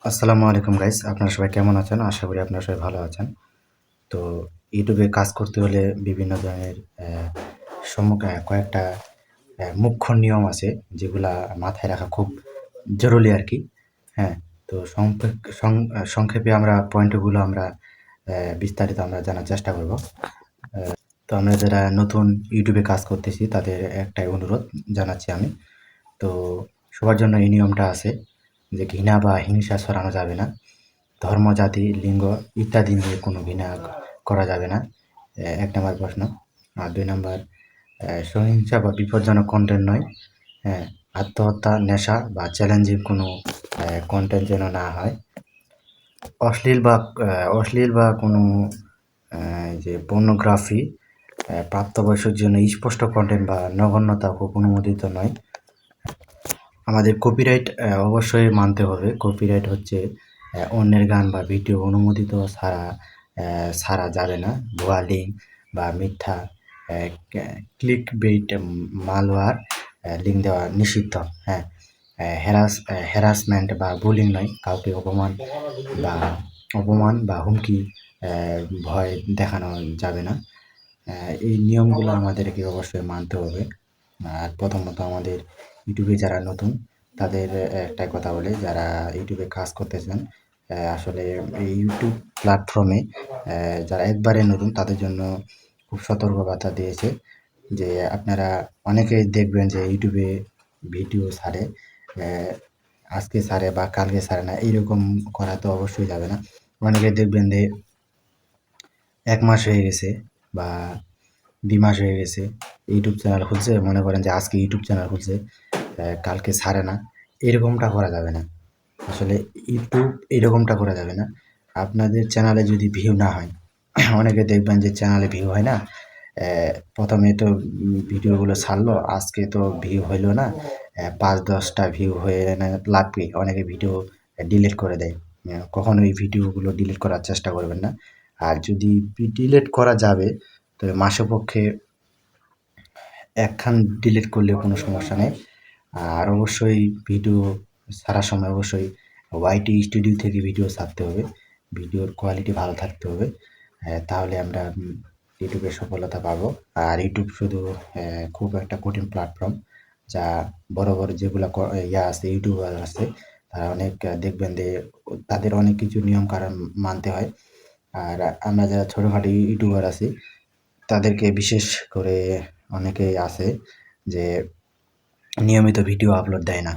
আসসালামু আলাইকুম গাইস, আপনারা সবাই কেমন আছেন? আশা করি আপনারা সবাই ভালো আছেন। তো ইউটিউবে কাজ করতে হলে বিভিন্ন ধরনের কয়েকটা মুখ্য নিয়ম আছে যেগুলা মাথায় রাখা খুব জরুরি আরকি। হ্যাঁ? তো সংক্ষেপে আমরা পয়েন্টগুলো আমরা বিস্তারিত আমরা জানার চেষ্টা করব। তো আমরা যারা নতুন ইউটিউবে কাজ করতেছি তাদের একটাই অনুরোধ জানাচ্ছি আমি। তো সবার জন্য এই নিয়মটা আছে যে ঘৃণা বা হিংসা ছড়ানো যাবে না। ধর্ম, জাতি, লিঙ্গ ইত্যাদি নিয়ে কোনো ঘৃণা করা যাবে না। ১ নাম্বার প্রশ্ন। আর ২ নাম্বার সহিংসা বা বিপজ্জনক কনটেন্ট নয়। হ্যাঁ? আত্মহত্যা, নেশা বা চ্যালেঞ্জিং কোনো কনটেন্ট যেন না হয়। অশ্লীল বা অশ্লীল বা কোনো যে পর্নোগ্রাফি প্রাপ্তবয়স্কের জন্য স্পষ্ট কনটেন্ট বা নগণ্যতা খুব অনুমোদিত নয়। আমাদের কপিরাইট অবশ্যই মানতে হবে। কপিরাইট হচ্ছে অন্যের গান বা ভিডিও অনুমোদিত ছাড়া যাবে না। ভুয়া লিঙ্ক বা মিথ্যা ক্লিকবেইট মালওয়্যার লিঙ্ক দেওয়া নিষিদ্ধ। হ্যাঁ? হ্যারাসমেন্ট বা বুলিং নয়। কাউকে অপমান বা হুমকি ভয় দেখানো যাবে না। এই নিয়মগুলো আমাদেরকে অবশ্যই মানতে হবে। আর প্রথমত আমাদের ইউটিউবে যারা নতুন তাদের একটাই কথা বলি, যারা ইউটিউবে কাজ করতেছেন আসলে এই ইউটিউব প্ল্যাটফর্মে যারা একবারে নতুন তাদের জন্য খুব সতর্কবার্তা দিয়েছে যে আপনারা অনেকেই দেখবেন যে ইউটিউবে ভিডিও ছাড়ে, আজকে ছাড়ে বা কালকে ছাড়ে না, এইরকম করা তো অবশ্যই যাবে না। অনেকে দেখবেন যে ১ মাস হয়ে গেছে বা ২ মাস হয়ে গেছে ইউটিউব চ্যানেল খুলছে, মনে করেন যে আজকে ইউটিউব চ্যানেল খুলছে, কালকে ছাড়ে না। এরকমটা করা যাবে না। আসলে ইউটিউব এরকমটা করা যাবে না। আপনাদের চ্যানেলে যদি ভিউ না হয়, অনেকে দেখবেন যে চ্যানেলে ভিউ হয় না। ১ম এ তো ভিডিওগুলো ছাড়লো, আজকে তো ভিউ হইল না। ৫-১০ টা ভিউ হয়ে না লাভ কি? অনেকে ভিডিও ডিলিট করে দেয়। কখনোই ভিডিওগুলো ডিলিট করার চেষ্টা করবেন না। আর যদি ডিলিট করা যাবে তবে মাসেপক্ষে ১ খান ডিলিট করলে কোনো সমস্যা নেই। আর অবশ্যই ভিডিও ছাড়ার সময় অবশ্যই ওয়াইটি স্টুডিও থেকে ভিডিও ছাড়তে হবে। ভিডিওর কোয়ালিটি ভালো থাকতে হবে। তাহলে আমরা ইউটিউবে সফলতা পাবো। আর ইউটিউব শুধু খুব একটা কঠিন প্ল্যাটফর্ম, যা বড়, বড় যেগুলা আছে ইউটিউবার আছে তারা অনেক দেখবেন যে তাদের অনেক কিছু নিয়ম-কানুন মানতে হয়। আর আমরা যারা ছোটখাটো ইউটিউবার আছি তাদেরকে বিশেষ করে অনেকেই আছে যে নিয়মিত ভিডিও আপলোড দেয় না।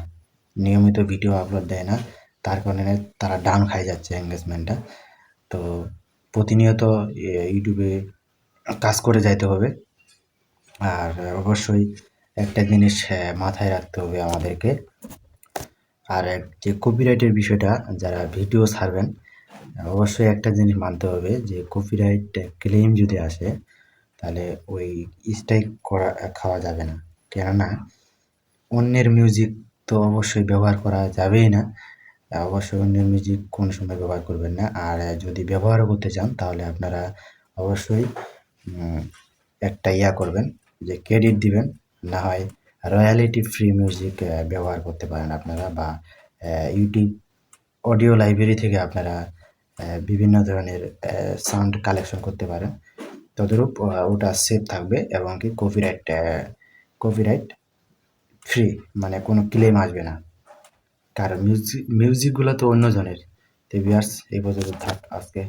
নিয়মিত ভিডিও আপলোড দেয় না। তার কারণে তারা ডাউন খায় যাচ্ছে এনগেজমেন্টটা। তো প্রতিনিয়ত ইউটিউবে কাজ করে যাইতে হবে। আর অবশ্যই একটা জিনিস মাথায় রাখতে হবে আমাদেরকে। আর যে কপিরাইটের বিষয়টা, যারা ভিডিও ছাড়বেন অবশ্যই একটা জিনিস মানতে হবে যে কপিরাইট ক্লেম যদি আসে তাহলে ওই স্ট্রাইক খাওয়া যাবে না। কেননা অন্যের মিউজিক তো অবশ্যই ব্যবহার করা যাবেই না। অবশ্যই অন্যের মিউজিক কোনো সময় ব্যবহার করবেন না। আর যদি ব্যবহারও করতে চান তাহলে আপনারা অবশ্যই উম একটা করবেন যে ক্রেডিট দিবেন। না হয় রয়্যালিটি ফ্রি মিউজিক ব্যবহার করতে পারেন আপনারা, বা ইউটিউব অডিও লাইব্রেরি থেকে আপনারা বিভিন্ন ধরনের সাউন্ড কালেকশন করতে পারেন। তদরূপ ওটা সেভ থাকবে এবং কি কপিরাইট ফ্রি, মানে কোনো ক্লেম আসবে না। কারণ মিউজিকগুলো তো অন্যজনের। তো ভিউয়ার্স এই পর্যন্ত থাক আজকে।